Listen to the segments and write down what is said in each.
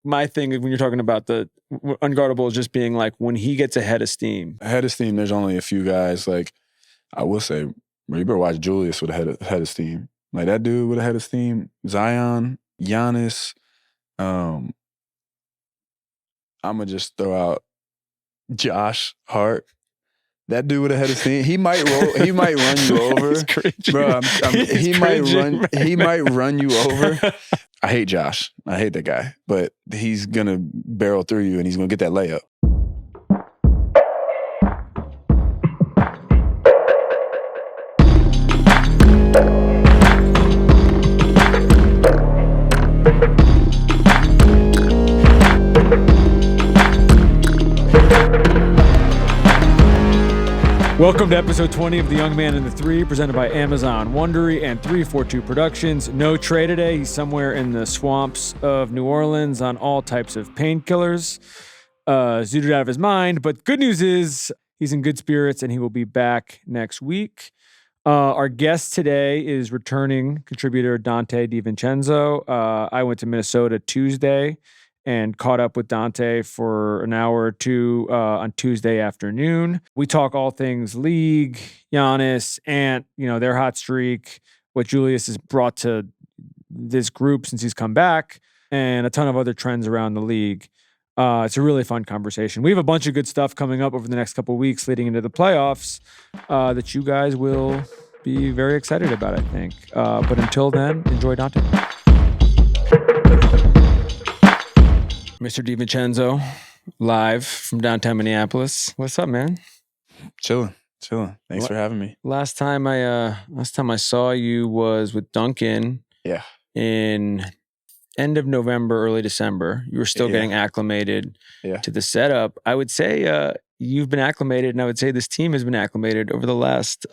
my thing when you're talking about the unguardable is just being like when he gets ahead of steam. Ahead of steam, there's only a few guys. Like, I will say, you better watch Julius with a head of steam. Like, that dude with a head of steam, Zion, Giannis. I'm going to just throw out Josh Hart. That dude with a head of steam, he might run you over. Bro, he might run you over. I hate Josh. I hate that guy. But he's going to barrel through you and he's going to get that layup. Welcome to episode 20 of The Young Man and the Three, presented by Amazon, Wondery, and 342 Productions. No Trey today. He's somewhere in the swamps of New Orleans on all types of painkillers, zooted out of his mind. But good news is he's in good spirits and he will be back next week. Our guest today is returning contributor Donte DiVincenzo. I went to Minnesota Tuesday and caught up with Donte for an hour or two on Tuesday afternoon. We talk all things league, Giannis, Ant, their hot streak, what Julius has brought to this group since he's come back, and a ton of other trends around the league. It's a really fun conversation. We have a bunch of good stuff coming up over the next couple of weeks leading into the playoffs that you guys will be very excited about, I think. But until then, enjoy Donte. Mr. DiVincenzo, live from downtown Minneapolis. What's up, man? Chilling. Thanks for having me. Last time I saw you was with Duncan. Yeah. In end of November, early December. You were still getting acclimated to the setup. I would say you've been acclimated, and I would say this team has been acclimated over the last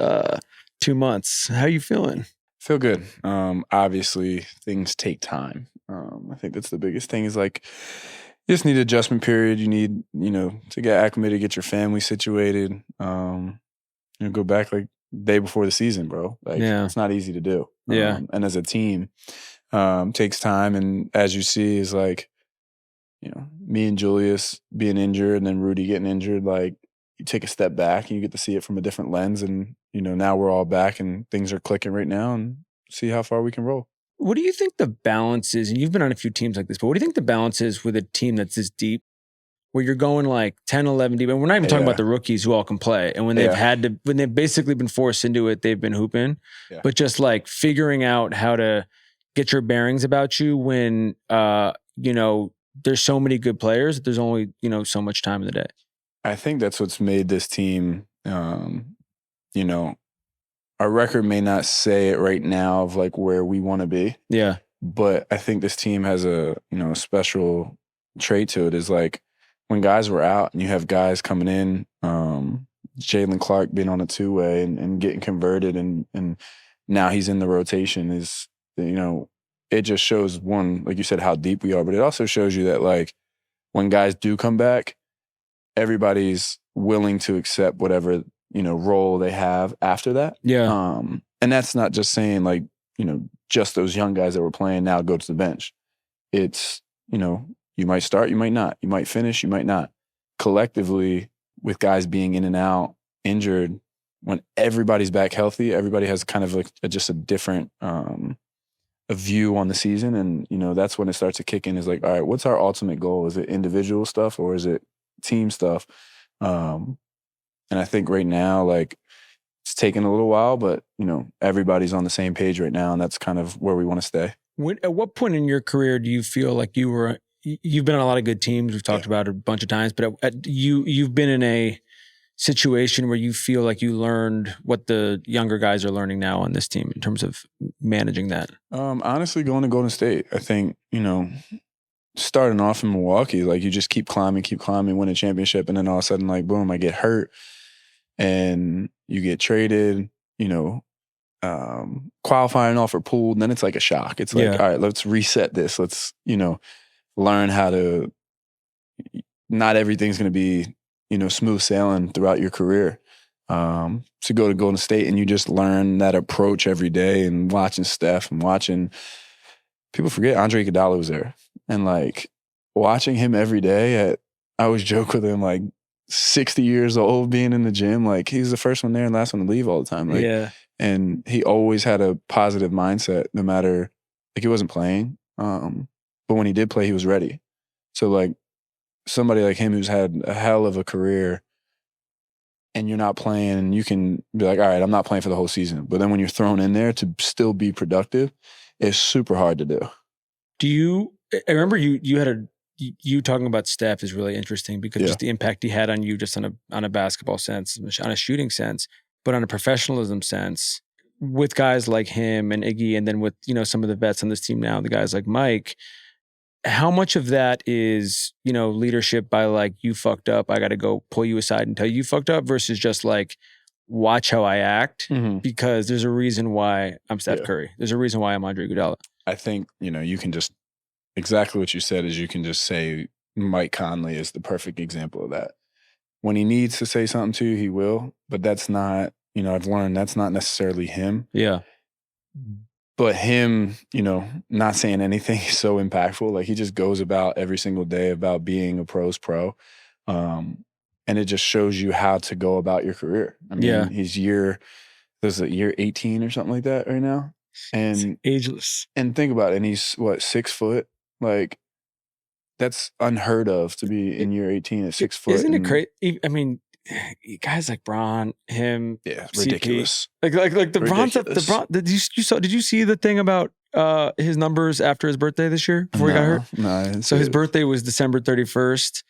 2 months. How are you feeling? Feel good. Obviously, things take time. I think that's the biggest thing is like, you just need an adjustment period. You need, to get acclimated, get your family situated. Go back like day before the season, bro. Like, it's not easy to do. And as a team, takes time. And as you see, is like, me and Julius being injured and then Rudy getting injured, like, you take a step back and you get to see it from a different lens. And, now we're all back and things are clicking right now and see how far we can roll. What do you think the balance is? And you've been on a few teams like this, but what do you think the balance is with a team that's this deep, where you're going like 10, 11 deep? And we're not even talking about the rookies who all can play. And when when they've basically been forced into it, they've been hooping. Yeah. But just like figuring out how to get your bearings about you when, there's so many good players that there's only, so much time in the day. I think that's what's made this team, our record may not say it right now of like where we want to be. Yeah. But I think this team has a special trait to it is like when guys were out and you have guys coming in, Jalen Clark being on a two-way and getting converted and now he's in the rotation is, it just shows one, like you said, how deep we are, but it also shows you that like when guys do come back, everybody's willing to accept whatever role they have after that. Yeah. And that's not just saying like, just those young guys that were playing now go to the bench. It's, you might start, you might not. You might finish, you might not. Collectively, with guys being in and out, injured, when everybody's back healthy, everybody has kind of like just a different a view on the season. And, that's when it starts to kick in is like, all right, what's our ultimate goal? Is it individual stuff or is it team stuff? And I think right now, like, it's taken a little while, but, everybody's on the same page right now, and that's kind of where we want to stay. At what point in your career do you feel like you've been on a lot of good teams, we've talked about it a bunch of times, but you've been in a situation where you feel like you learned what the younger guys are learning now on this team in terms of managing that? Honestly, going to Golden State, I think, starting off in Milwaukee, like you just keep climbing, win a championship, and then all of a sudden, like, boom, I get hurt. And you get traded, qualifying off for pool, and then it's like a shock. It's like, all right, let's reset this. Let's, learn how to, not everything's going to be, smooth sailing throughout your career. To go to Golden State and you just learn that approach every day and watching Steph and watching, people forget Andre Iguodala was there. And like, watching him every day I always joke with him, like 60 years old being in the gym, like he's the first one there and last one to leave all the time. Like, Yeah. and he always had a positive mindset, no matter, like he wasn't playing. But when he did play, he was ready. So like somebody like him who's had a hell of a career and you're not playing, and you can be like, all right, I'm not playing for the whole season. But then when you're thrown in there to still be productive, it's super hard to do. I remember you had you talking about Steph is really interesting because just the impact he had on you just on a basketball sense, on a shooting sense, but on a professionalism sense with guys like him and Iggy, and then with, some of the vets on this team now, the guys like Mike. How much of that is, leadership by like, you fucked up, I got to go pull you aside and tell you fucked up, versus just like, watch how I act, because there's a reason why I'm Steph Curry. There's a reason why I'm Andre Iguodala. I think, you can just, exactly what you said is you can just say Mike Conley is the perfect example of that. When he needs to say something to you, he will, but that's not, I've learned that's not necessarily him. Yeah. But him, not saying anything is so impactful. Like he just goes about every single day about being a pro's pro. And it just shows you how to go about your career. I mean, he's year 18 or something like that right now. And it's ageless. And think about it. And he's 6 foot? Like that's unheard of to be in year 18 at 6 foot. Isn't it crazy? I mean, guys like Bron, him, ridiculous. CP, like the Bron stuff. The Bron. Did you see the thing about his numbers after his birthday this year before he got hurt? No, I didn't so his birthday was December 31st,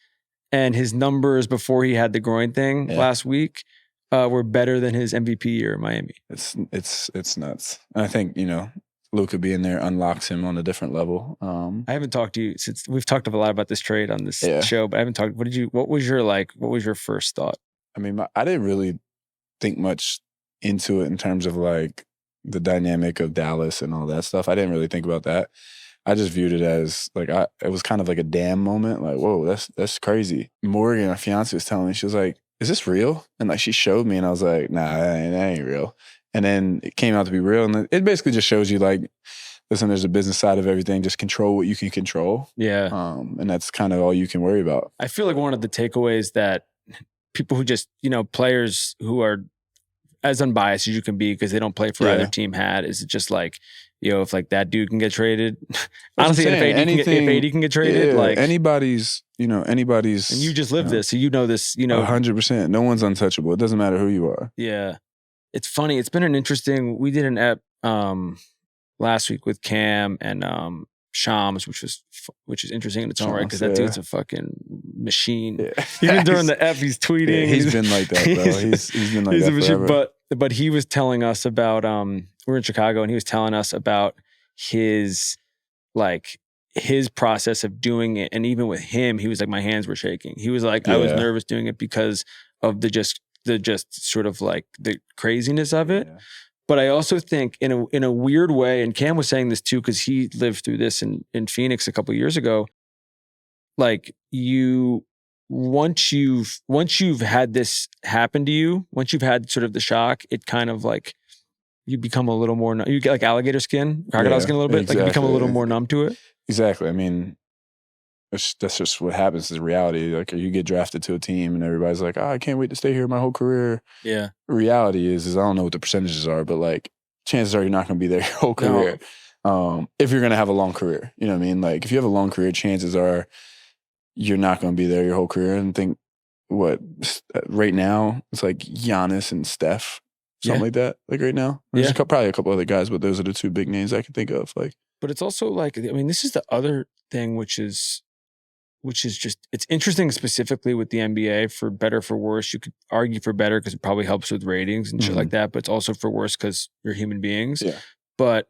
and his numbers before he had the groin thing last week were better than his MVP year in Miami. It's nuts. And I think Luka being there unlocks him on a different level. I haven't talked to you since we've talked a lot about this trade on this show, but I haven't talked. What was your first thought? I mean, I didn't really think much into it in terms of like the dynamic of Dallas and all that stuff. I didn't really think about that. I just viewed it as like, it was kind of like a damn moment. Like, whoa, that's crazy. Morgan, our fiance, was telling me, she was like, is this real? And like, she showed me and I was like, nah, that ain't real. And then it came out to be real. And it basically just shows you like, listen, there's a business side of everything. Just control what you can control. Yeah. And that's kind of all you can worry about. I feel like one of the takeaways that people who just, players who are as unbiased as you can be because they don't play for either team had, is just like, if like that dude can get traded. Honestly, if AD can get traded, like anybody's. And you just live this, so this, 100%. No one's untouchable. It doesn't matter who you are. Yeah. It's funny. It's been an interesting. We did an ep last week with Cam and Shams, which is interesting in its own right because that dude's a fucking machine. Yeah. Even during the ep, he's tweeting. Yeah, he's been like that, bro. He's been like that forever. But he was telling us about we're in Chicago and he was telling us about his process of doing it, and even with him, he was like, my hands were shaking. He was like, I was nervous doing it because of the just sort of like the craziness of it. Yeah. But I also think in a weird way, and Cam was saying this too, because he lived through this in Phoenix a couple of years ago. Like once you've had this happen to you, once you've had sort of the shock, it kind of like you become a little more, you get like alligator skin, crocodile skin a little bit, exactly. Like you become a little more numb to it. Exactly. I mean, that's just what happens is reality. Like you get drafted to a team and everybody's like, I can't wait to stay here my whole career. Yeah. Reality is I don't know what the percentages are, but like chances are you're not going to be there your whole career. No. If you're going to have a long career, you know what I mean? Like if you have a long career, chances are you're not going to be there your whole career. And think right now it's like Giannis and Steph, something like that. Like right now, there's probably a couple other guys, but those are the two big names I can think of. Like, but it's also like, I mean, this is the other thing, which is just, it's interesting specifically with the NBA, for better, for worse. You could argue for better because it probably helps with ratings and shit like that, but it's also for worse because you're human beings. Yeah. But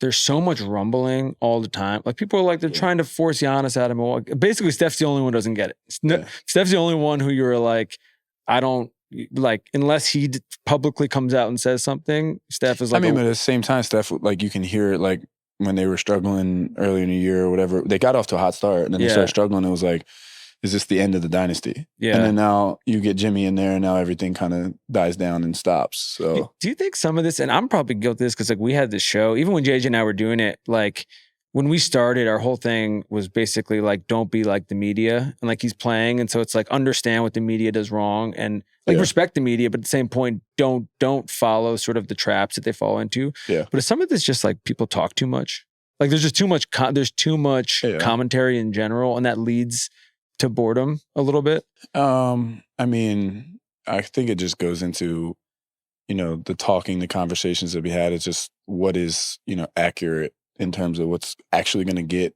there's so much rumbling all the time. Like people are like, they're trying to force Giannis out of Milwaukee. Basically, Steph's the only one who doesn't get it. Steph's the only one who you're like, I don't, like, unless he publicly comes out and says something, Steph is like... I mean, but at the same time, Steph, like, you can hear it, like, when they were struggling earlier in the year or whatever, they got off to a hot start, and then they started struggling. It was like, is this the end of the dynasty? Yeah. And then now you get Jimmy in there, and now everything kind of dies down and stops. So, do you think some of this, and I'm probably guilty of this because, like, we had this show, even when JJ and I were doing it, like, when we started, our whole thing was basically like, don't be like the media. And like he's playing. And so it's like, understand what the media does wrong and like respect the media, but at the same point, don't follow sort of the traps that they fall into. Yeah. But some of this just like people talk too much. Like there's just too much, commentary in general. And that leads to boredom a little bit. I mean, I think it just goes into, the talking, the conversations that we had. It's just what is, accurate in terms of what's actually going to get,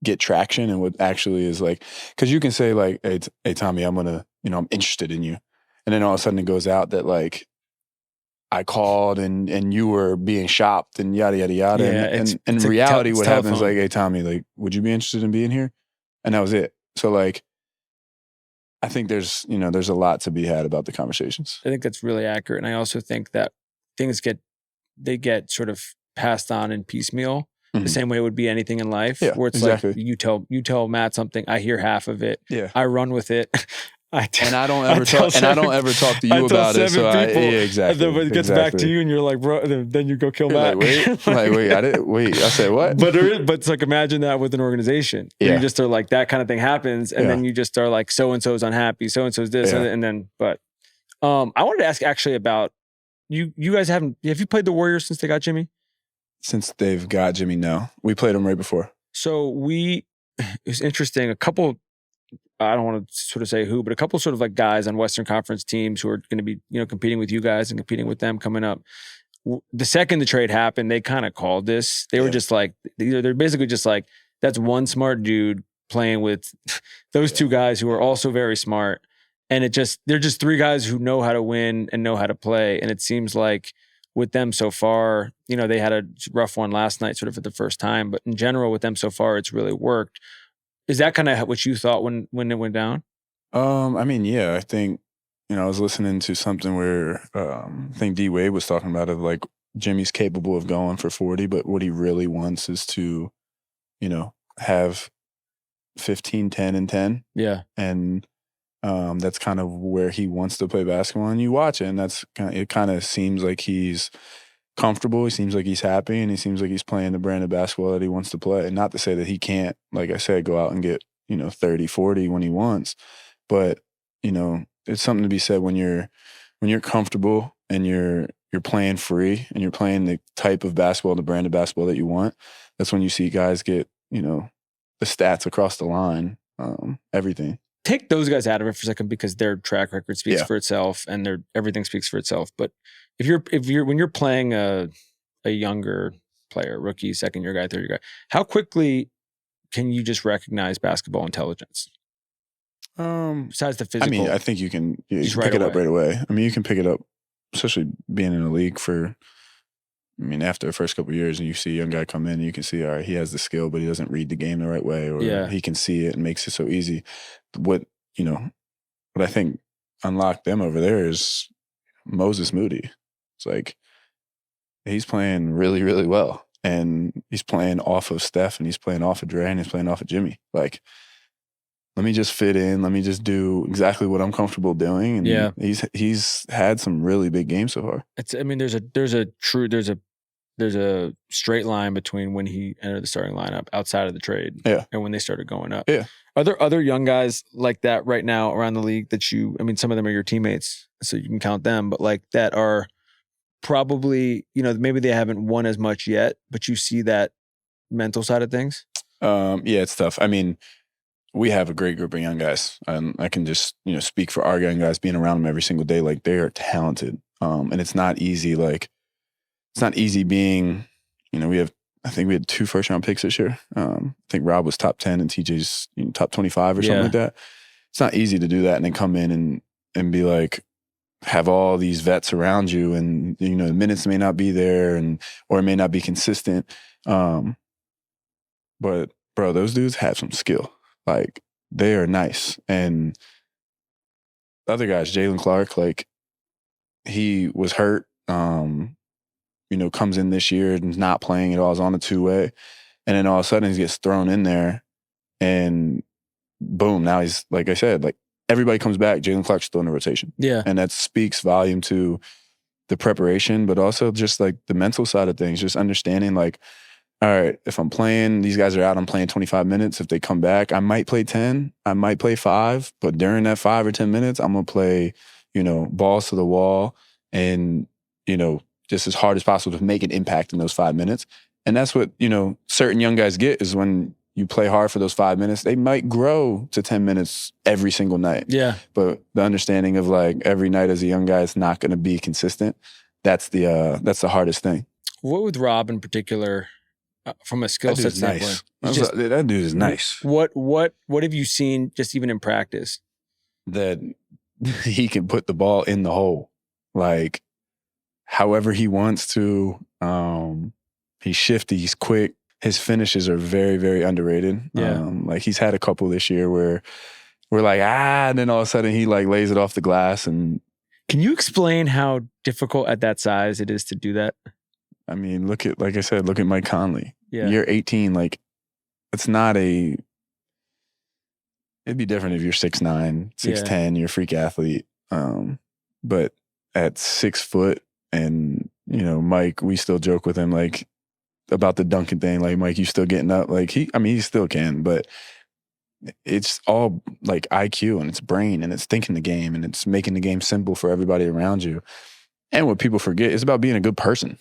get traction and what actually is like, because you can say like, hey, Tommy, I'm going to, I'm interested in you. And then all of a sudden it goes out that like, I called and you were being shopped and yada, yada, yada. Yeah, and in reality, what happens is like, hey, Tommy, like, would you be interested in being here? And that was it. So like, I think there's a lot to be had about the conversations. I think that's really accurate. And I also think that things get sort of passed on in piecemeal, the same way it would be anything in life, where it's like you tell Matt something, I hear half of it, I run with it. And I don't ever talk to you about it. So exactly. And then it gets back to you, and you're like, bro. Then you go kill Matt. I said what? But it's like, imagine that with an organization. Yeah. You just are like, that kind of thing happens, and then you just are like, so and so's unhappy, so and so's this, and then. But I wanted to ask actually about you. You guys have you played the Warriors since they got Jimmy? Since they've got Jimmy, no. We played them right before. So it was interesting. A couple. I don't want to sort of say who, but a couple sort of like guys on Western Conference teams who are going to be, competing with you guys and competing with them coming up. The second the trade happened, they kind of called this. They were just like, they're basically just like, that's one smart dude playing with those two guys who are also very smart. And they're just three guys who know how to win and know how to play. And it seems like with them so far, they had a rough one last night sort of for the first time, but in general with them so far, it's really worked. Is that kind of what you thought when it went down? I mean, yeah, I think, I was listening to something where I think D Wade was talking about it, like Jimmy's capable of going for 40, but what he really wants is to, have 15, 10, and 10. Yeah. And that's kind of where he wants to play basketball. And you watch it, and it kind of seems like he's comfortable. He seems like he's happy, and he seems like he's playing the brand of basketball that he wants to play. And not to say that he can't, like I said, go out and get, 30, 40 when he wants. But, it's something to be said when you're comfortable and you're playing free and you're playing the type of basketball, the brand of basketball that you want. That's when you see guys get, the stats across the line, everything. Take those guys out of it for a second because their track record speaks for itself and everything speaks for itself. But when you're playing a younger player, rookie, second year guy, third year guy, how quickly can you just recognize basketball intelligence? Besides the physical, I mean, I think you can pick it up right away. I mean, you can pick it up, especially being in the league after the first couple of years, and you see a young guy come in, and you can see, all right, he has the skill, but he doesn't read the game the right way, or he can see it and makes it so easy. What I think unlocked them over there is Moses Moody. It's like he's playing really, really well, and he's playing off of Steph, and he's playing off of Dre, and he's playing off of Jimmy. Like, let me just fit in. Let me just do exactly what I'm comfortable doing. And he's had some really big games so far. There's a straight line between when he entered the starting lineup outside of the trade and when they started going up. Yeah. Are there other young guys like that right now around the league that some of them are your teammates, so you can count them, but like that are probably, maybe they haven't won as much yet, but you see that mental side of things? Yeah, it's tough. I mean, we have a great group of young guys. I can just, speak for our young guys being around them every single day. Like, they are talented. And it's not easy. Like, it's not easy being, I think we had 2 first-round picks this year. I think Rob was top 10 and TJ's top 25 or something like that. It's not easy to do that and then come in and be like, have all these vets around you, and, the minutes may not be there or it may not be consistent. But, bro, those dudes have some skill. Like, they are nice. And the other guys, Jalen Clark, like, he was hurt, comes in this year and is not playing at all, is on a 2-way. And then all of a sudden he gets thrown in there and boom, now he's, like I said, like, everybody comes back, Jalen Clark's still in the rotation. Yeah. And that speaks volume to the preparation, but also just like the mental side of things, just understanding like all right, if I'm playing, these guys are out, I'm playing 25 minutes. If they come back, I might play 10, I might play 5, but during that 5 or 10 minutes, I'm going to play, balls to the wall and, just as hard as possible to make an impact in those 5 minutes. And that's what, certain young guys get is when you play hard for those 5 minutes, they might grow to 10 minutes every single night. Yeah. But the understanding of like every night as a young guy is not going to be consistent. That's the hardest thing. What with Rob in particular, from a skill set standpoint? Nice. That dude is nice. What have you seen just even in practice? That he can put the ball in the hole, like however he wants to. He's shifty, he's quick. His finishes are very, very underrated. Yeah. Like he's had a couple this year where we're like, and then all of a sudden he like lays it off the glass. And can you explain how difficult at that size it is to do that? I mean, look at Mike Conley. Yeah. You're 18, like it'd be different if you're 6'9", 6'10", you're a freak athlete. But at 6 foot and, Mike, we still joke with him like about the dunking thing. Like, Mike, you still getting up? Like he still can, but it's all like IQ and it's brain and it's thinking the game and it's making the game simple for everybody around you. And what people forget is about being a good person.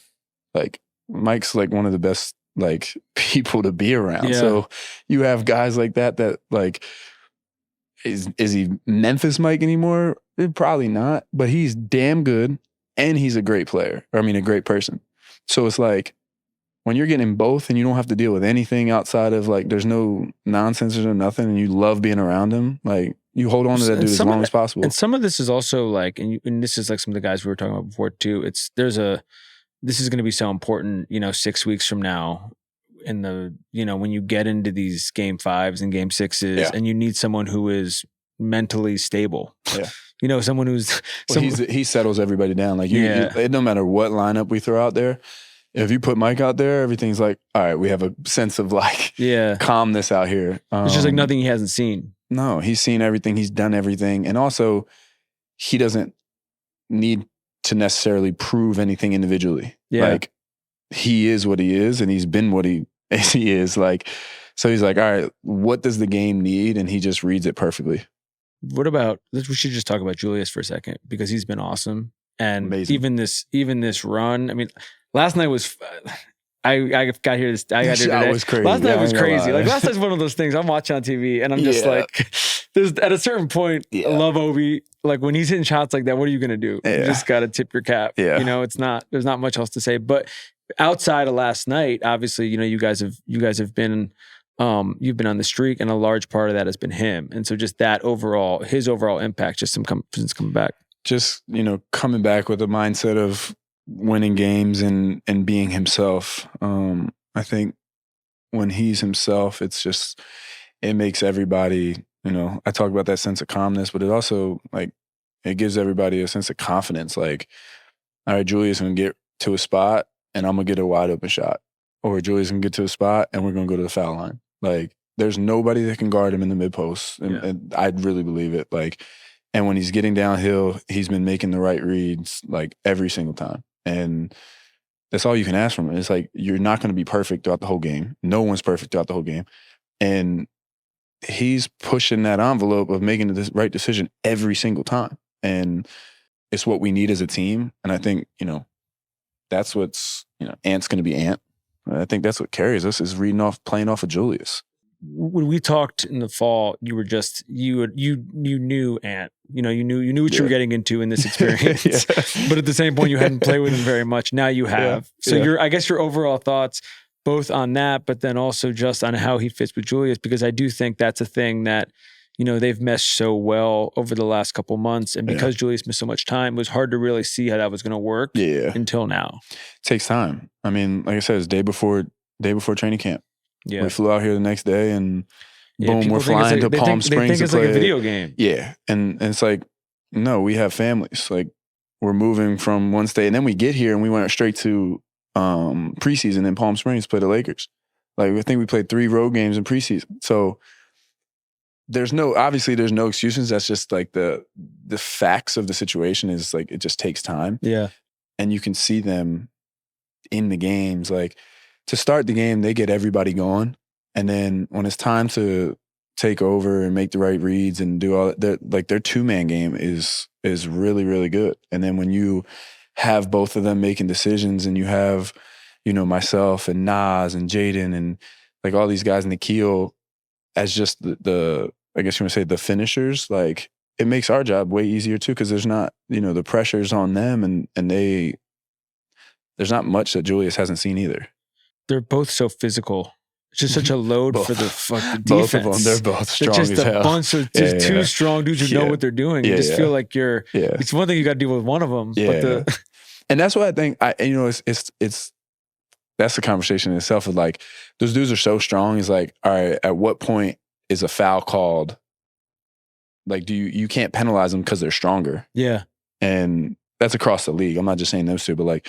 Like Mike's like one of the best like people to be around. Yeah. So you have guys like that like, is he Memphis Mike anymore? Probably not, but he's damn good and he's a great player. Or I mean, a great person. So it's like when you're getting both and you don't have to deal with anything outside of like, there's no nonsense or nothing and you love being around him, like you hold on to that dude as long as possible. And some of this is also like, and this is like some of the guys we were talking about before too. This is going to be so important, 6 weeks from now in the, when you get into these game 5s and game 6s and you need someone who is mentally stable. Yeah. Someone who's... he settles everybody down. Like it no matter what lineup we throw out there, if you put Mike out there, everything's like, all right, we have a sense of like calmness out here. It's just like nothing he hasn't seen. No, he's seen everything. He's done everything. And also he doesn't need to necessarily prove anything individually. Yeah. Like he is what he is and he's been what he is. Like, so he's like, all right, what does the game need? And he just reads it perfectly. What about, we should just talk about Julius for a second because he's been awesome. And amazing. even this run, I mean, last night was, I got here today. Was crazy. Last night was crazy. Like last night's one of those things I'm watching on TV and I'm just like, there's at a certain point, I love Obi. Like when he's hitting shots like that, what are you going to do? You just got to tip your cap. Yeah. There's not much else to say, but outside of last night, obviously, you guys have been, you've been on the streak and a large part of that has been him. And so just that his overall impact, just since coming back. Just, coming back with a mindset of winning games and being himself. I think when he's himself, it makes everybody, I talk about that sense of calmness, but it also like, it gives everybody a sense of confidence. Like, all right, Julius going to get to a spot and I'm going to get a wide open shot. Or Julius can get to a spot and we're going to go to the foul line. Like, there's nobody that can guard him in the mid post. And I really believe it. Like, and when he's getting downhill, he's been making the right reads like every single time. And that's all you can ask from him. It's like, you're not going to be perfect throughout the whole game. No one's perfect throughout the whole game. And he's pushing that envelope of making the right decision every single time. And it's what we need as a team. And I think, that's what's, Ant's going to be Ant. I think that's what carries us is playing off of Julius. When we talked in the fall, you were just, you knew Ant, you knew what you were getting into in this experience, but at the same point you hadn't played with him very much. Now you have. So I guess your overall thoughts both on that, but then also just on how he fits with Julius, because I do think that's a thing that, they've meshed so well over the last couple months. And because Julius missed so much time, it was hard to really see how that was going to work until now. It takes time. I mean, like I said, it's day before training camp. Yeah. We flew out here the next day and boom, we're flying to Palm Springs. They think it's like a video game. Yeah. And it's like, no, we have families. Like we're moving from one state and then we get here and we went straight to preseason in Palm Springs to play the Lakers. Like I think we played 3 road games in preseason. So there's no excuses. That's just like the facts of the situation is like, it just takes time. Yeah. And you can see them in the games. Like to start the game, they get everybody going. And then when it's time to take over and make the right reads and do all that, their two-man game is really, really good. And then when you have both of them making decisions and you have, myself and Nas and Jaden and like all these guys in the keel as just the I guess you want to say the finishers, like it makes our job way easier too, because there's not, the pressure's on them and there's not much that Julius hasn't seen either. They're both so physical. It's just such a load for the fucking defense. Both of them, they're both strong just as hell. A bunch of two strong dudes who know what they're doing. You just feel like it's one thing you got to deal with one of them. Yeah. But and that's what I think, it's that's the conversation in itself of like, those dudes are so strong. It's like, all right, at what point is a foul called? Like, you can't penalize them because they're stronger. Yeah. And that's across the league. I'm not just saying those two, but like,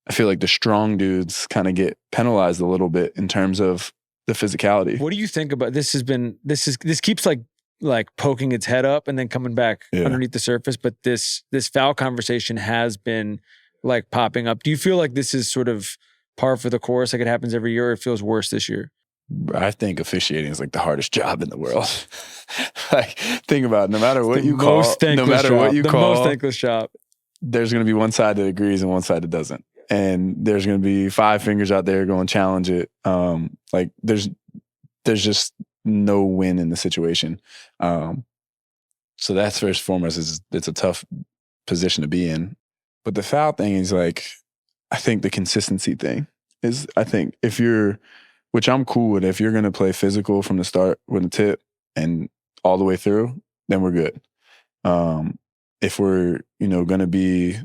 I feel like the strong dudes kind of get penalized a little bit in terms of the physicality. What do you think about this? This keeps like poking its head up and then coming back underneath the surface. But this foul conversation has been like popping up. Do you feel like this is sort of par for the course? Like it happens every year, or it feels worse this year? I think officiating is like the hardest job in the world. Like, think about it. No matter what you call, most thankless job. There's going to be one side that agrees and one side that doesn't. And there's going to be 5 fingers out there going challenge it. Like there's just no win in the situation. So that's first and foremost, it's a tough position to be in. But the foul thing is like, I think the consistency thing is, I think which I'm cool with, if you're going to play physical from the start with the tip and all the way through, then we're good. If we're, going to be,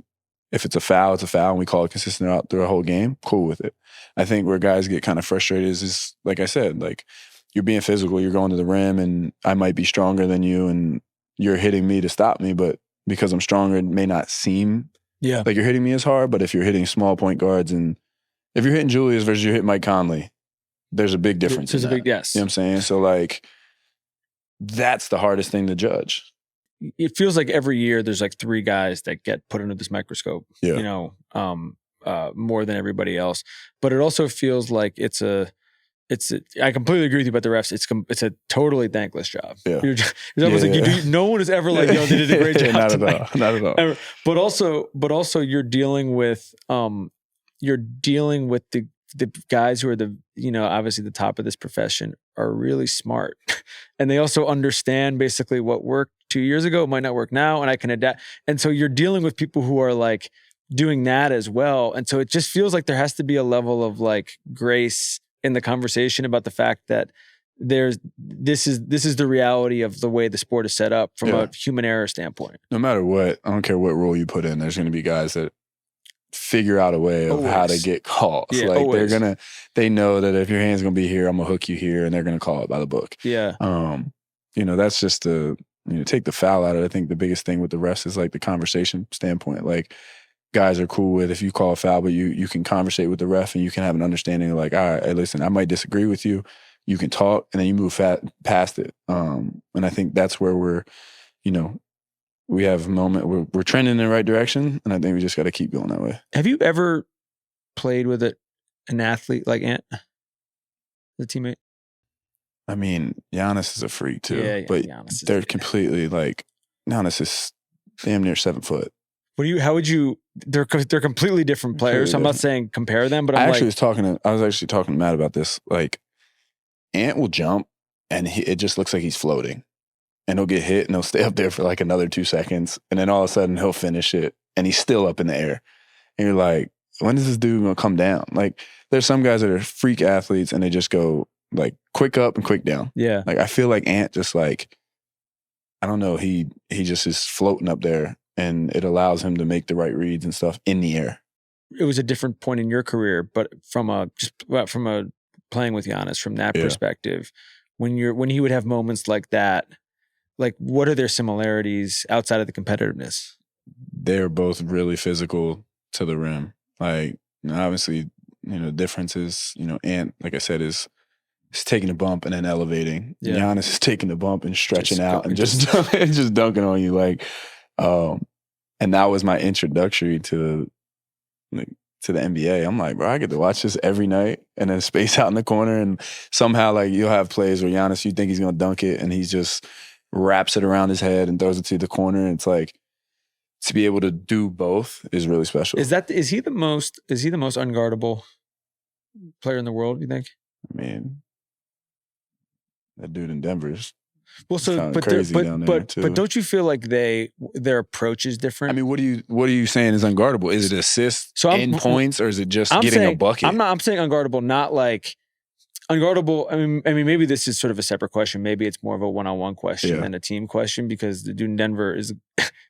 if it's a foul, it's a foul, and we call it consistent out through a whole game, cool with it. I think where guys get kind of frustrated is like I said, like you're being physical, you're going to the rim, and I might be stronger than you, and you're hitting me to stop me, but because I'm stronger, it may not seem like you're hitting me as hard. But if you're hitting small point guards, and if you're hitting Julius versus you're hitting Mike Conley, there's a big difference. There's a big yes. You know what I'm saying? So like, that's the hardest thing to judge. It feels like every year there's like 3 guys that get put under this microscope, more than everybody else. But it also feels like I completely agree with you about the refs. It's a totally thankless job. Yeah. It's almost like no one is ever like, they did a great job. Not at all. But also you're dealing with the guys who are obviously the top of this profession are really smart. And they also understand basically what worked 2 years ago might not work now, and I can adapt. And so you're dealing with people who are like doing that as well. And so it just feels like there has to be a level of like grace in the conversation about the fact that this is the reality of the way the sport is set up from a human error standpoint. No matter what, I don't care what rule you put in, there's going to be guys that figure out a way of how to get calls. Yeah, like they know that if your hand's going to be here, I'm going to hook you here, and they're going to call it by the book. Yeah. That's just take the foul out of it. I think the biggest thing with the refs is like the conversation standpoint. Like guys are cool with if you call a foul, but you can conversate with the ref and you can have an understanding of like, all right, hey, listen, I might disagree with you. You can talk, and then you move past it. And I think that's where we're, we have a moment where we're trending in the right direction, and I think we just got to keep going that way. Have you ever played with an athlete like Ant, the teammate? I mean, Giannis is a freak too, but they're completely like, Giannis is damn near 7 foot. How would you? They're completely different players. So I'm not saying compare them, but I was actually talking to Matt about this. Like, Ant will jump, and it just looks like he's floating. And he'll get hit, and he'll stay up there for like another 2 seconds. And then all of a sudden, he'll finish it, and he's still up in the air. And you're like, when is this dude going to come down? Like, there's some guys that are freak athletes, and they just go like quick up and quick down. Yeah. Like, I feel like Ant just like, I don't know, he just is floating up there, and it allows him to make the right reads and stuff in the air. It was a different point in your career, but from a playing with Giannis from that perspective, when he would have moments like that, like what are their similarities outside of the competitiveness? They're both really physical to the rim. Like, obviously, the difference is, Ant, like I said, is taking a bump and then elevating. Yeah. Giannis is taking the bump and stretching out and just dunking on you. Like, and that was my introductory to to the NBA. I'm like, bro, I get to watch this every night and then space out in the corner, and somehow like you'll have plays where Giannis, you think he's gonna dunk it, and he just wraps it around his head and throws it to the corner. And it's like, to be able to do both is really special. Is he the most unguardable player in the world, you think? I mean, that dude in Denver's but don't you feel like their approach is different? I mean, what are you saying is unguardable? Is it assists and points, or is it just getting a bucket? I'm saying unguardable, not like unguardable. I mean, maybe this is sort of a separate question. Maybe it's more of a one-on-one question than a team question, because the dude in Denver is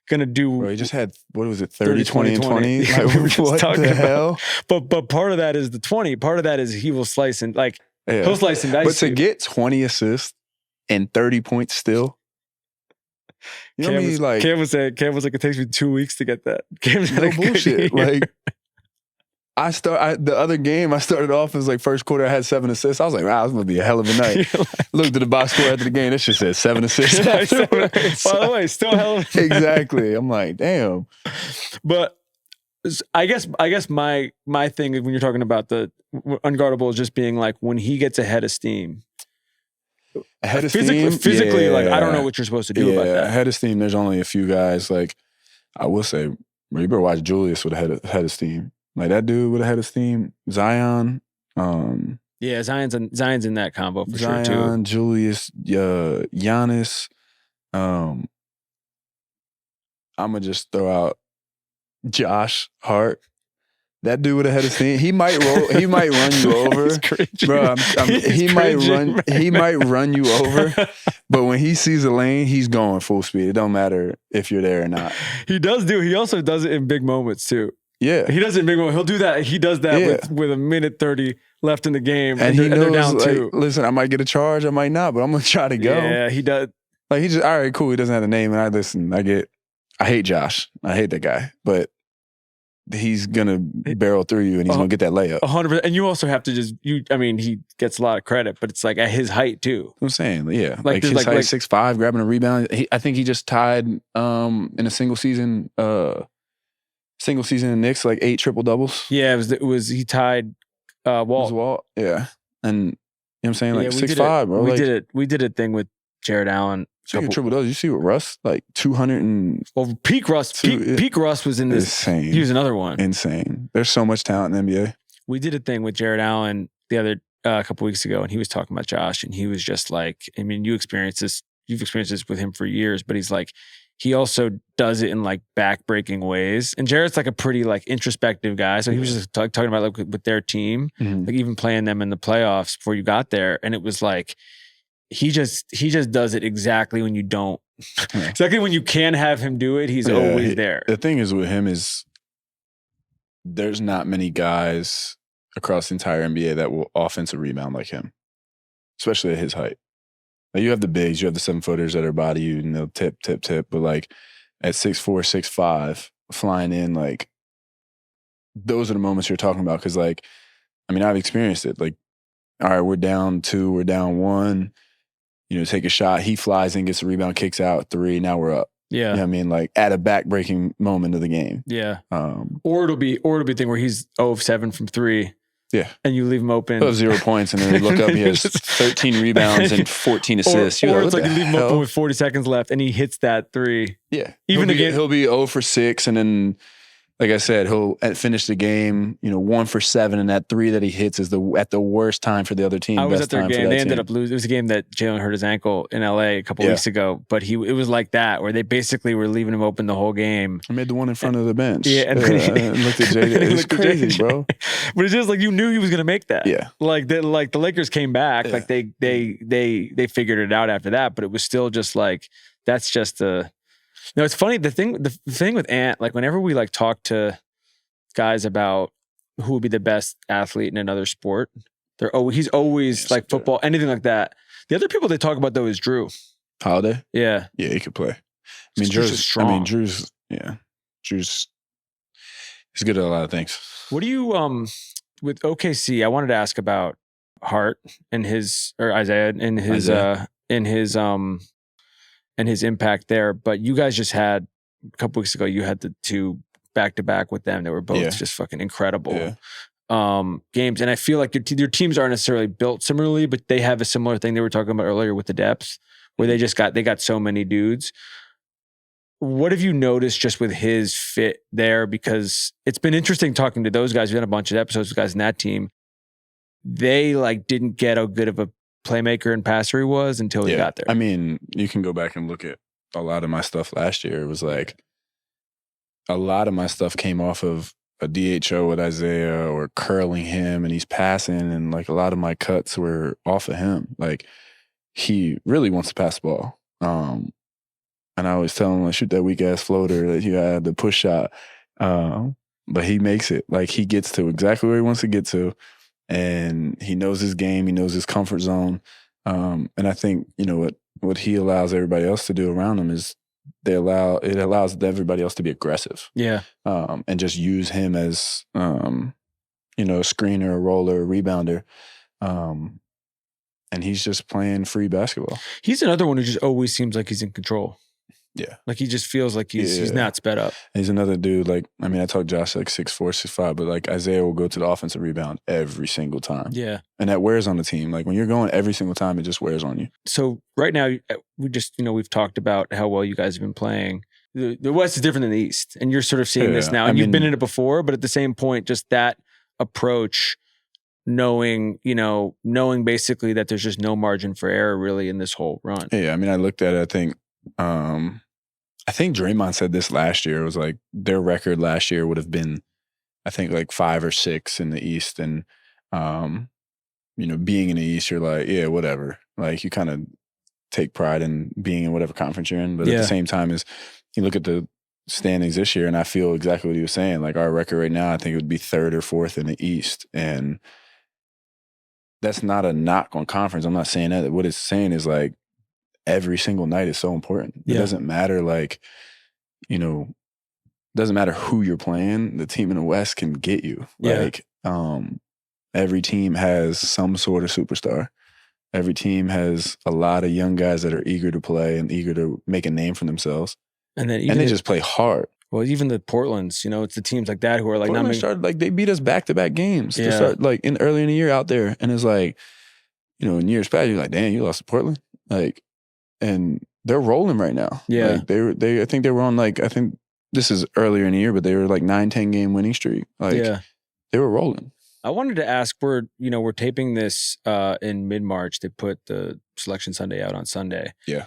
gonna do. Bro, he just had, what was it, 30, 20, and 20? Like, we were just talking about. But part of that is the 20. Part of that is he will slice and like he'll slice and dice. But to get 20 assists and 30 points still. You know what I mean? Like, Cam was like, it takes me 2 weeks to get that. Cam's no bullshit. Like, the other game, I started off as like first quarter, I had 7 assists. I was like, wow, this must be a hell of a night. Looked at the box score after the game, that shit said 7 assists. By the way, still a hell of a night. Exactly. I'm like, damn. But I guess my thing when you're talking about the unguardable is just being like, when he gets ahead of steam. Physically, like, I don't know what you're supposed to do about that. Head of steam, there's only a few guys. Like, I will say, you better watch Julius with a head of steam. Like, that dude with a head of steam. Zion. Zion's in that combo for sure too. Zion, Julius, Giannis. I'm gonna just throw out Josh Hart. That dude with a head of steam, he might run you over, bro. He might run you over, but when he sees a lane, he's going full speed. It don't matter if you're there or not. He also does it in big moments too. Yeah, he does it in big moments. He'll do that. He does that with a minute 30 left in the game, and he knows, they're down like, 2. Listen, I might get a charge, I might not, but I'm gonna try to go. Yeah, he does. Like, he just, all right, cool. He doesn't have a name, and I hate Josh. I hate that guy, but he's gonna barrel through you, and he's gonna get that layup. 100%. And you also have to he gets a lot of credit, but it's like at his height too. I'm saying, yeah, like his height, 6'5", grabbing a rebound. I think he just tied in a single season in Knicks, like 8 triple doubles. Yeah, it was he tied Walt. Yeah, and you know what I'm saying, like 6'5", bro. We did a thing with Jared Allen. Speaking of triple doubles, you see what Russ, like 200 and... Well, peak Russ was in this. Insane. He was another one. Insane. There's so much talent in the NBA. We did a thing with Jared Allen the other couple weeks ago, and he was talking about Josh, and he was just like, I mean, you've experienced this with him for years, but he's like, he also does it in like back-breaking ways. And Jared's like a pretty like introspective guy, so he was just talking about like with their team, like even playing them in the playoffs before you got there, and it was like, he just does it exactly when you don't. Exactly when you can have him do it, he's always there. The thing is with him is there's not many guys across the entire NBA that will offensive rebound like him, especially at his height. Like, you have the bigs, you have the 7-footers that are body you and they'll tip. But like at 6'4", 6'5", flying in, like, those are the moments you're talking about. Cause like, I mean, I've experienced it. Like, all right, we're down 2, we're down 1. You know, take a shot. He flies in, gets a rebound, kicks out 3. Now we're up. Yeah, you know what I mean, like at a back-breaking moment of the game. Yeah. Or it'll be a thing where he's 0 of 7 from 3. Yeah, and you leave him open. He'll have 0 points, and then we look up. He has 13 rebounds and 14 assists. Or it's like you leave him open with 40 seconds left, and he hits that 3. Yeah, he'll be 0 for 6, and then, like I said, he'll finish the game, 1 for 7, and that 3 that he hits is at the worst time for the other team. I was at their game. They ended up losing. It was a game that Jalen hurt his ankle in LA a couple weeks ago, but it was like that, where they basically were leaving him open the whole game. I made the one in front of the bench. Yeah, and then looked at JJ. It was crazy, bro. But it's just like you knew he was going to make that. Yeah, like the Lakers came back, like they figured it out after that, but it was still just like that's just a. No, it's funny. The thing with Ant, like whenever we like talk to guys about who would be the best athlete in another sport, he's always like football, anything like that. The other people they talk about though is Drew Holiday. Yeah, he could play. I mean, Drew's strong. Drew's he's good at a lot of things. What do you with OKC? I wanted to ask about Hart and Isaiah and his impact there. But you guys just had a couple weeks ago. You had the 2 back to back with them that were both just fucking incredible. Games. And I feel like your teams aren't necessarily built similarly, but they have a similar thing they were talking about earlier with the depth, where they got so many dudes. What have you noticed just with his fit there? Because it's been interesting talking to those guys. We've done a bunch of episodes with guys in that team. They didn't get how good of a playmaker and passer he was until he got there. I mean, you can go back and look at a lot of my stuff last year. It was like a lot of my stuff came off of a DHO with Isaiah or curling him and he's passing, and like a lot of my cuts were off of him. Like he really wants to pass the ball. And I always tell him, like, shoot that weak ass floater that you had, the push shot. But he makes it. Like he gets to exactly where he wants to get to. And he knows his game, he knows his comfort zone. And I think, what he allows everybody else to do around him is it allows everybody else to be aggressive. Yeah. And just use him as a screener, a roller, a rebounder. And he's just playing free basketball. He's another one who just always seems like he's in control. Yeah. Like he just feels like he's not sped up. He's another dude, I talk Josh 6'4", 6'5", but Isaiah will go to the offensive rebound every single time. Yeah. And that wears on the team. Like when you're going every single time, it just wears on you. So right now, we just, we've talked about how well you guys have been playing. The West is different than the East. And you're sort of seeing this now. And you've been in it before, but at the same point, just that approach, knowing basically that there's just no margin for error really in this whole run. Yeah. I looked at it, I think Draymond said this last year. It was like their record last year would have been, I think 5 or 6 in the East. And, being in the East, you're like, yeah, whatever. Like you kind of take pride in being in whatever conference you're in. But at the same time is you look at the standings this year and I feel exactly what he was saying. Like our record right now, I think it would be 3rd or 4th in the East. And that's not a knock on conference. I'm not saying that. What it's saying is every single night is so important. It doesn't matter doesn't matter who you're playing. The team in the West can get you. Every team has some sort of superstar. Every team has a lot of young guys that are eager to play and eager to make a name for themselves. And they just play hard. Well, even the Portlands, it's the teams like that who are Portland started they beat us back-to-back games. Yeah. To start early in the year out there. And it's in years past, you're like, damn, you lost to Portland. And they're rolling right now. Yeah. I think they were on I think this is earlier in the year, but they were 9-10 game winning streak. They were rolling. I wanted to ask, we're taping this in mid-March. They put the Selection Sunday out on Sunday. Yeah.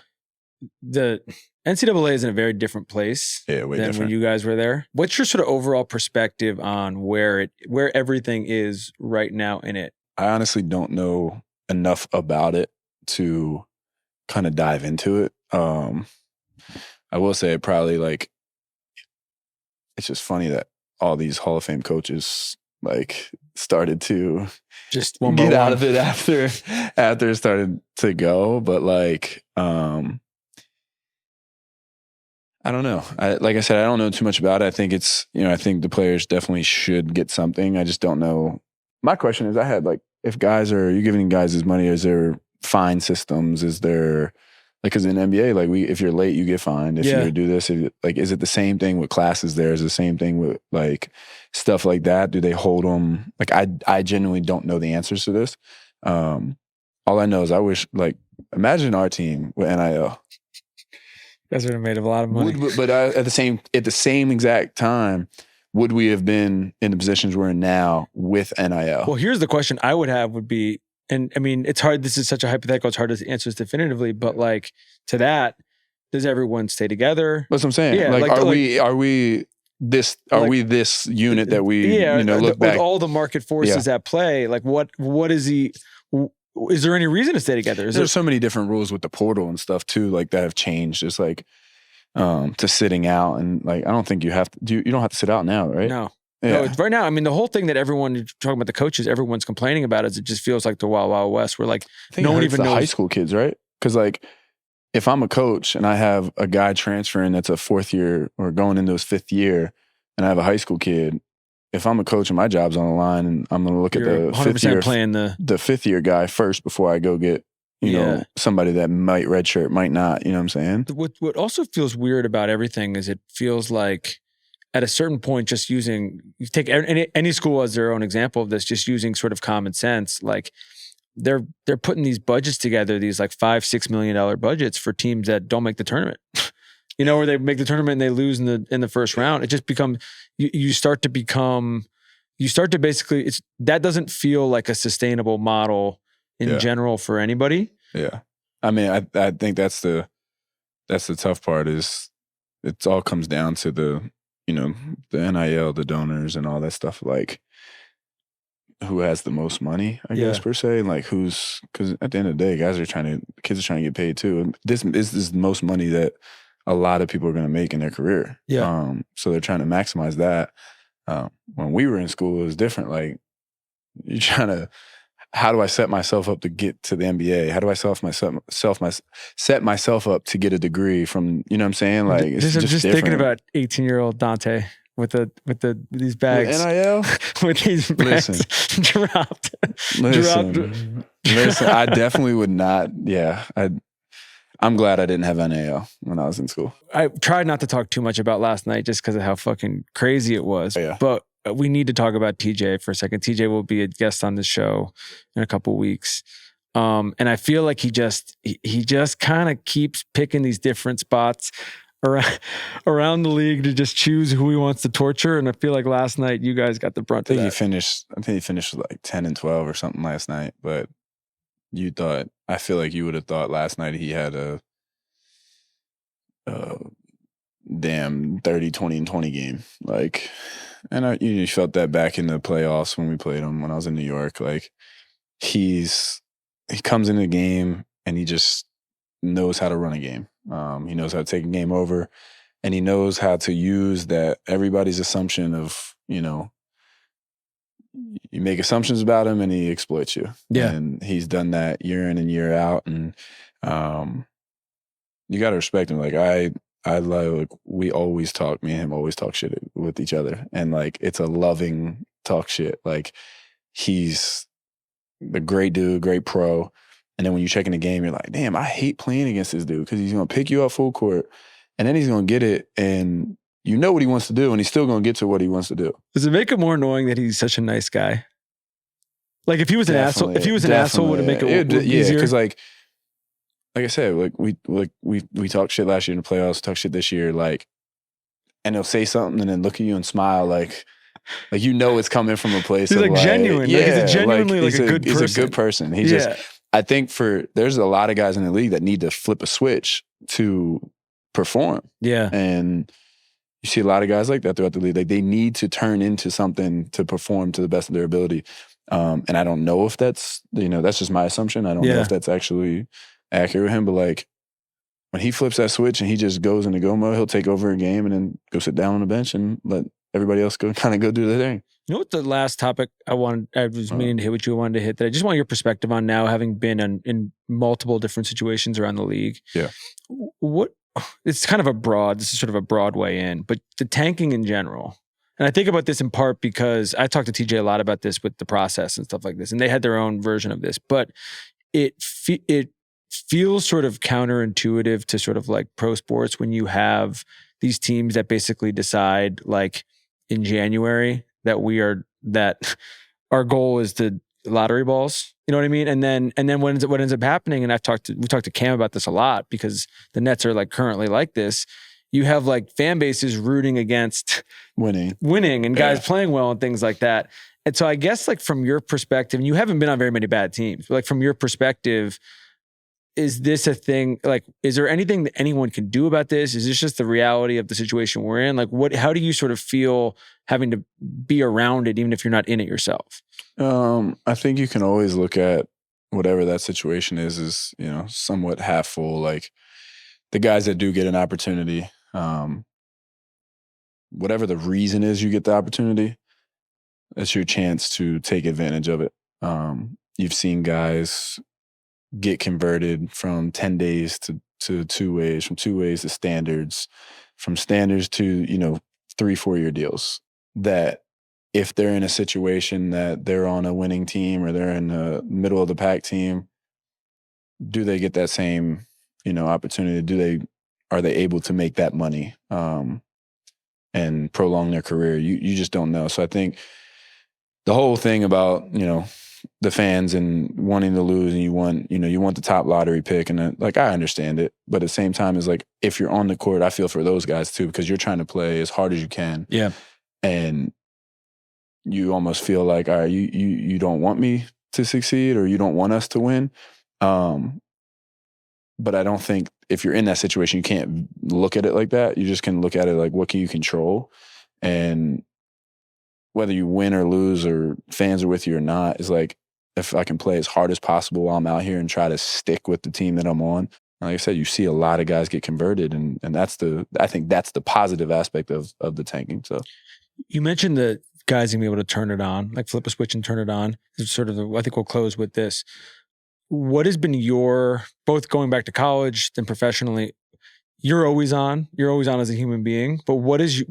The NCAA is in a very different place than when you guys were there. What's your sort of overall perspective on where everything is right now in it? I honestly don't know enough about it to kind of dive into it. I will say it probably it's just funny that all these Hall of Fame coaches started to just get out of it after it started to go. But I don't know. Like I said, I don't know too much about it. I think it's, I think the players definitely should get something. I just don't know. My question is, I had if you're giving guys this money, is there fine systems? Is there because in NBA, if you're late, you get fined. If you do this, is it the same thing with classes there? Is it the same thing with stuff like that? Do they hold them? I genuinely don't know the answers to this. All I know is I wish, imagine our team with NIL. You guys would have made a lot of money. But at the same exact time, would we have been in the positions we're in now with NIL? Well, here's the question I would have would be, and it's hard, this is such a hypothetical, it's hard to answer this definitively, but to that, does everyone stay together? That's what I'm saying. Yeah, are we this unit that we look back with all the market forces at play? What is he? Is there any reason to stay together? There's so many different rules with the portal and stuff too, that have changed. Just to sitting out and I don't think you have to. You don't have to sit out now, right? No. Yeah. No, right now, the whole thing that you're talking about the coaches, everyone's complaining about is it just feels like the Wild Wild West where no one even knows. High school kids, right? Because if I'm a coach and I have a guy transferring that's a 4th year or going into his 5th year and I have a high school kid, if I'm a coach and my job's on the line and I'm going to look at the 5th year, playing the 5th year guy first before I go get, somebody that might redshirt, might not, you know what I'm saying? What also feels weird about everything is it feels like at a certain point, just you take any school as their own example of this, just using sort of common sense, like they're putting these budgets together, these like $5-6 million budgets for teams that don't make the tournament. Where they make the tournament and they lose in the first round. It just becomes you start to basically that doesn't feel like a sustainable model in general for anybody. Yeah, I mean, I think that's the tough part is it all comes down to the NIL, the donors, and all that stuff. Like, who has the most money, I guess, per se. Like, because at the end of the day, kids are trying to get paid too. And this is the most money that a lot of people are going to make in their career. Yeah. So they're trying to maximize that. When we were in school, it was different. Like, you're trying to, how do I set myself up to get to the NBA? How do I set myself up to get a degree from, you know what I'm saying? Like, it's just thinking about 18-year-old Donte with these bags. With NIL? With these bags dropped. Listen, I definitely would not. Yeah. I'm glad I didn't have NIL when I was in school. I tried not to talk too much about last night just because of how fucking crazy it was. Yeah. But we need to talk about TJ for a second. TJ will be a guest on the show in a couple of weeks. And I feel like he just kind of keeps picking these different spots around the league to just choose who he wants to torture. And I feel like last night you guys got the brunt of that. I think he finished with like 10 and 12 or something last night. But I feel like you would have thought last night he had a damn 30, 20, and 20 game. Like, and you felt that back in the playoffs when we played him when I was in New York. Like, he comes into the game and he just knows how to run a game. He knows how to take a game over, and he knows how to use that everybody's assumption of, you make assumptions about him and he exploits you. Yeah. And he's done that year in and year out. And you got to respect him. Like, we always talk, me and him always talk shit with each other. And like, it's a loving talk shit. Like, he's the great dude, great pro. And then when you check in the game, you're like, damn, I hate playing against this dude because he's going to pick you up full court and then he's going to get it. And you know what he wants to do, and he's still going to get to what he wants to do. Does it make it more annoying that he's such a nice guy? Like, if he was an asshole, would it make it easier? Yeah, because like I said, like we talked shit last year in the playoffs, talk shit this year, like, and he'll say something and then look at you and smile, like it's coming from a place. He's of like genuine. Yeah, like, he's genuinely like a good person. He's a good person. He just, I think there's a lot of guys in the league that need to flip a switch to perform. Yeah, and you see a lot of guys like that throughout the league. Like, they need to turn into something to perform to the best of their ability. And I don't know if that's, that's just my assumption. I don't know if that's actually accurate with him. But like, when he flips that switch and he just goes into go mode, he'll take over a game and then go sit down on the bench and let everybody else go do their thing. You know what the last topic I was meaning to hit, what you wanted to hit, that I just want your perspective on now, having been in multiple different situations around the league. Yeah. It's kind of this is sort of a broad way in, but the tanking in general. And I think about this in part because I talked to TJ a lot about this with the process and stuff like this, and they had their own version of this, but it feels sort of counterintuitive to sort of like pro sports when you have these teams that basically decide like in January that our goal is to lottery balls. You know what I mean? And then what ends up happening, and we talked to Cam about this a lot because the Nets are like currently like this. You have like fan bases rooting against winning and guys playing well and things like that. And so I guess like from your perspective, and you haven't been on very many bad teams, but like from your perspective, is this a thing? Like, is there anything that anyone can do about this? Is this just the reality of the situation we're in? Like, how do you sort of feel having to be around it, even if you're not in it yourself? I think you can always look at whatever that situation is, somewhat half full. Like, the guys that do get an opportunity, whatever the reason is you get the opportunity, that's your chance to take advantage of it. You've seen guys get converted from 10 days to 2 ways, from 2 ways to standards, from standards to, 3-4 year deals, that if they're in a situation that they're on a winning team or they're in the middle of the pack team, do they get that same, opportunity? Are they able to make that money? And and prolong their career. You just don't know. So I think the whole thing about, the fans and wanting to lose, and you want the top lottery pick, and I understand it, but at the same time, it's like, if you're on the court, I feel for those guys too, because you're trying to play as hard as you can. Yeah. And you almost feel like, all right, you don't want me to succeed, or you don't want us to win. But I don't think if you're in that situation, you can't look at it like that. You just can look at it like, what can you control? And whether you win or lose, or fans are with you or not, is like, if I can play as hard as possible while I'm out here and try to stick with the team that I'm on. Like I said, you see a lot of guys get converted, and I think that's the positive aspect of the tanking. So you mentioned the guys gonna be able to turn it on, like flip a switch and turn it on. It's sort of I think we'll close with this. What has been both going back to college then professionally, you're always on as a human being, but what has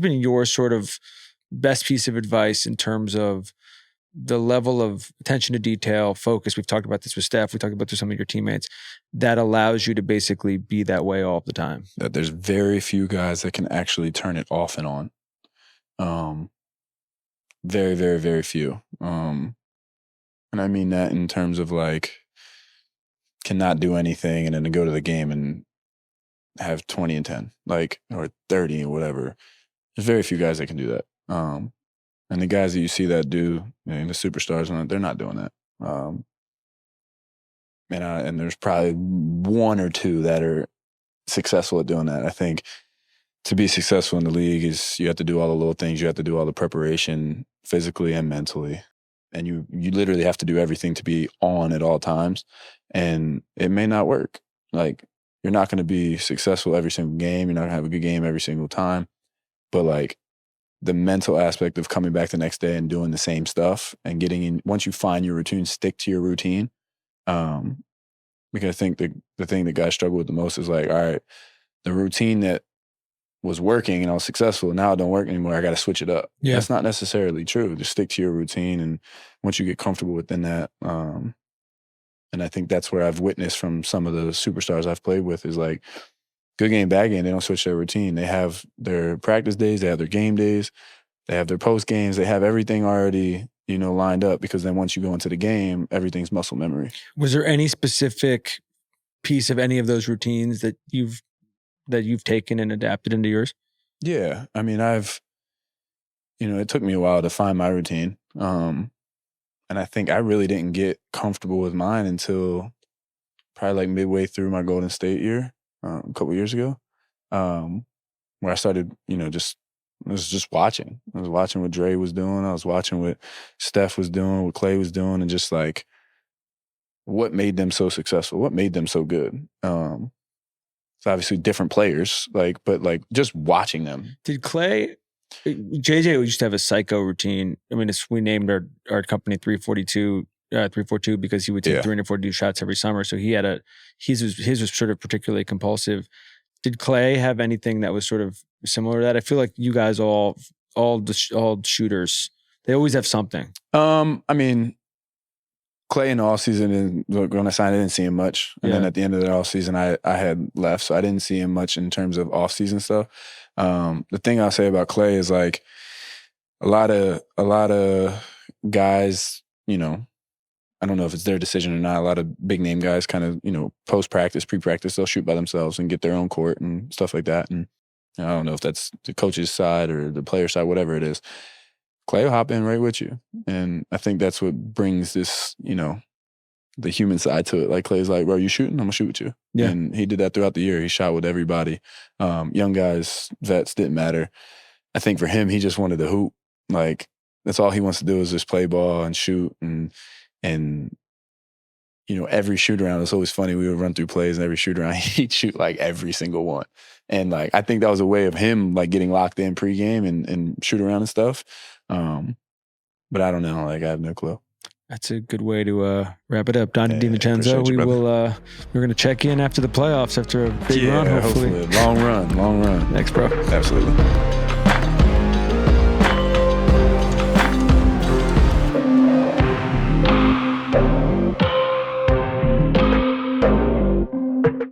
been your sort of best piece of advice in terms of the level of attention to detail, focus? We've talked about this with Steph. We talked about this with some of your teammates, that allows you to basically be that way all the time. That there's very few guys that can actually turn it off and on. Very, very, very few. And I mean that in terms of like, cannot do anything and then to go to the game and have 20 and 10, or 30 or whatever. There's very few guys that can do that. And the guys that you see that do, the superstars, they're not doing that. And there's probably one or two that are successful at doing that. I think to be successful in the league is you have to do all the little things. You have to do all the preparation physically and mentally. And you literally have to do everything to be on at all times. And it may not work. Like, you're not going to be successful every single game. You're not going to have a good game every single time. But like, the mental aspect of coming back the next day and doing the same stuff and getting in, once you find your routine, stick to your routine. Because I think the thing that guys struggle with the most is like, all right, the routine that was working and I was successful, now it don't work anymore. I got to switch it up. Yeah. That's not necessarily true. Just stick to your routine. And once you get comfortable within that, and I think that's where I've witnessed from some of the superstars I've played with is like, good game, bad game, they don't switch their routine. They have their practice days, they have their game days, they have their post games, they have everything already, lined up, because then once you go into the game, everything's muscle memory. Was there any specific piece of any of those routines that you've taken and adapted into yours? Yeah. I mean, it took me a while to find my routine. And I think I really didn't get comfortable with mine until probably like midway through my Golden State year. A couple years ago, where I started, I was just watching. I was watching what Dre was doing. I was watching what Steph was doing, what Clay was doing, and just like, what made them so successful? What made them so good? It's obviously different players, but just watching them. Did JJ used to have a psycho routine? I mean, we named our company 342 because he would take 342 shots every summer. So his was sort of particularly compulsive. Did Clay have anything that was sort of similar to that? I feel like you guys all shooters, they always have something. I mean, Clay in the offseason, when I signed, I didn't see him much. And then at the end of the offseason, I had left. So I didn't see him much in terms of offseason stuff. The thing I'll say about Clay is like, a lot of guys, I don't know if it's their decision or not. A lot of big name guys kind of, post-practice, pre-practice, they'll shoot by themselves and get their own court and stuff like that. And I don't know if that's the coach's side or the player side, whatever it is. Clay will hop in right with you. And I think that's what brings this, the human side to it. Like, Clay's like, bro, you shooting? I'm going to shoot with you. Yeah. And he did that throughout the year. He shot with everybody. Young guys, vets, didn't matter. I think for him, he just wanted to hoop. Like, that's all he wants to do is just play ball and shoot. And every shoot around, it's always funny. We would run through plays and every shoot around, he'd shoot like every single one. And like, I think that was a way of him like getting locked in pregame and shoot around and stuff. But I don't know. Like, I have no clue. That's a good way to wrap it up. Donte DiVincenzo, we're going to check in after the playoffs after a big run, hopefully. Long run. Thanks, bro. Absolutely.